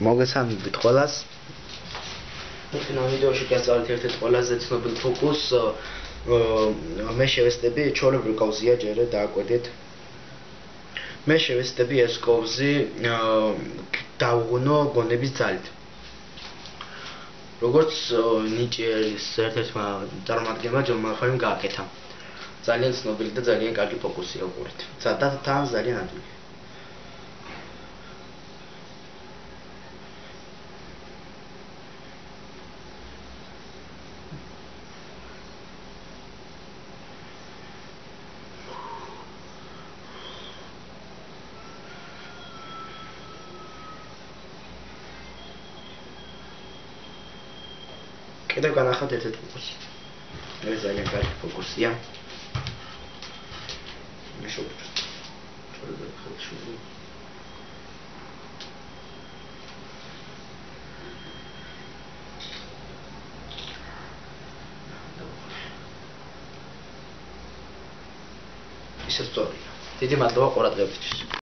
მოგესალმებით ყველას. În videoში გასწავლეთ ერთ-ერთ ყველაზე ცნობილ ფოკუსს. მე შევესწრები ჩვეულებრივ კოვზია ჯერე დააკვირდით. მე შევესწრები ეს კოვზი დავუღუნო გონების ძალით. როგორც ნიჭიერის ერთ-ერთმა წარმომადგენელმა ჯონ მალხოიმ გააკეთა. ძალიან ცნობილი და ძალიან კარგი ფოკუსია უყურეთ. და თან ძალიან ადვილი. კიდევ განახავთ ერთ-ერთ ფოკუსს. ეს ძალიან კარგი ფოკუსია. ისე სწორია. დიდი მადლობა ყურადღებისთვის.